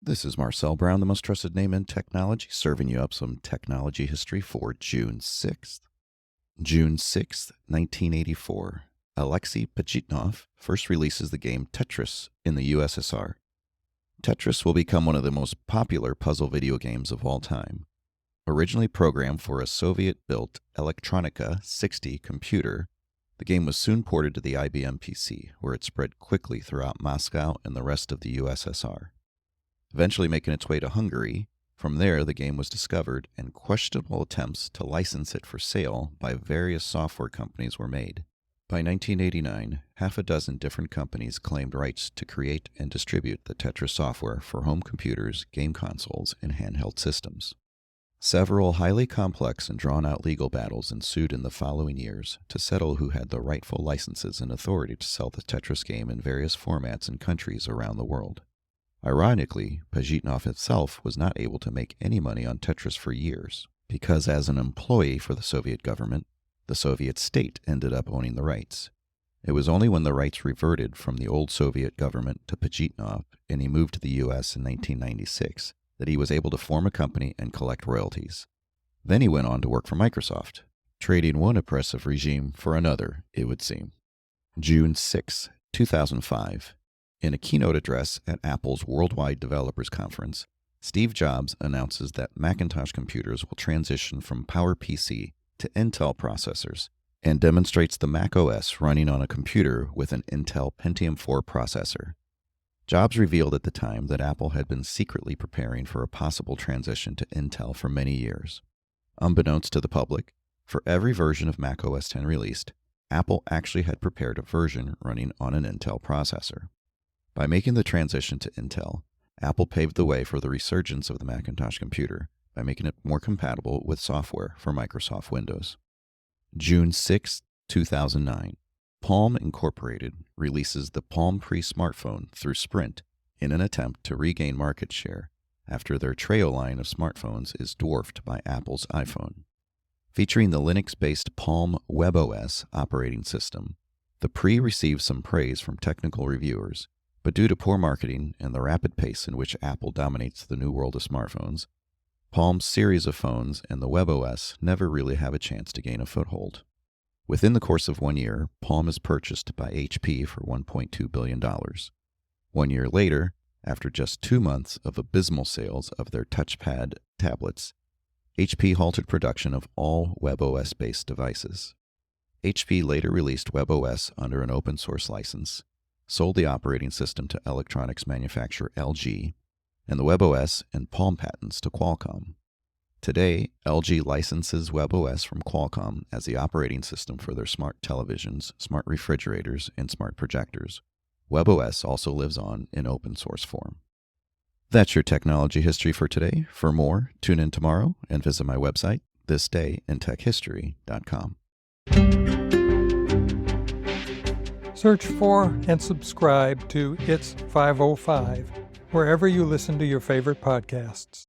This is Marcel Brown, the most trusted name in technology, serving you up some technology history for June 6th. June 6th, 1984. Alexey Pajitnov first releases the game Tetris in the USSR. Tetris will become one of the most popular puzzle video games of all time. Originally programmed for a Soviet-built Electronica 60 computer, the game was soon ported to the IBM PC, where it spread quickly throughout Moscow and the rest of the USSR. Eventually making its way to Hungary, from there the game was discovered and questionable attempts to license it for sale by various software companies were made. By 1989, half a dozen different companies claimed rights to create and distribute the Tetris software for home computers, game consoles, and handheld systems. Several highly complex and drawn-out legal battles ensued in the following years to settle who had the rightful licenses and authority to sell the Tetris game in various formats and countries around the world. Ironically, Pajitnov himself was not able to make any money on Tetris for years, because as an employee for the Soviet government, the Soviet state ended up owning the rights. It was only when the rights reverted from the old Soviet government to Pajitnov and he moved to the U.S. in 1996 that he was able to form a company and collect royalties. Then he went on to work for Microsoft, trading one oppressive regime for another, it would seem. June 6, 2005. In a keynote address at Apple's Worldwide Developers Conference, Steve Jobs announces that Macintosh computers will transition from PowerPC to Intel processors and demonstrates the Mac OS running on a computer with an Intel Pentium 4 processor. Jobs revealed at the time that Apple had been secretly preparing for a possible transition to Intel for many years. Unbeknownst to the public, for every version of Mac OS X released, Apple actually had prepared a version running on an Intel processor. By making the transition to Intel, Apple paved the way for the resurgence of the Macintosh computer by making it more compatible with software for Microsoft Windows. June 6, 2009. Palm Incorporated releases the Palm Pre smartphone through Sprint in an attempt to regain market share after their Treo line of smartphones is dwarfed by Apple's iPhone. Featuring the Linux-based Palm WebOS operating system, the Pre received some praise from technical reviewers, but due to poor marketing and the rapid pace in which Apple dominates the new world of smartphones, Palm's series of phones and the WebOS never really have a chance to gain a foothold. Within the course of 1 year, Palm is purchased by HP for $1.2 billion. 1 year later, after just 2 months of abysmal sales of their touchpad tablets, HP halted production of all WebOS-based devices. HP later released WebOS under an open-source license, sold the operating system to electronics manufacturer LG, and the WebOS and Palm patents to Qualcomm. Today, LG licenses WebOS from Qualcomm as the operating system for their smart televisions, smart refrigerators, and smart projectors. WebOS also lives on in open source form. That's your technology history for today. For more, tune in tomorrow and visit my website, thisdayintechhistory.com. Search for and subscribe to It's 505 wherever you listen to your favorite podcasts.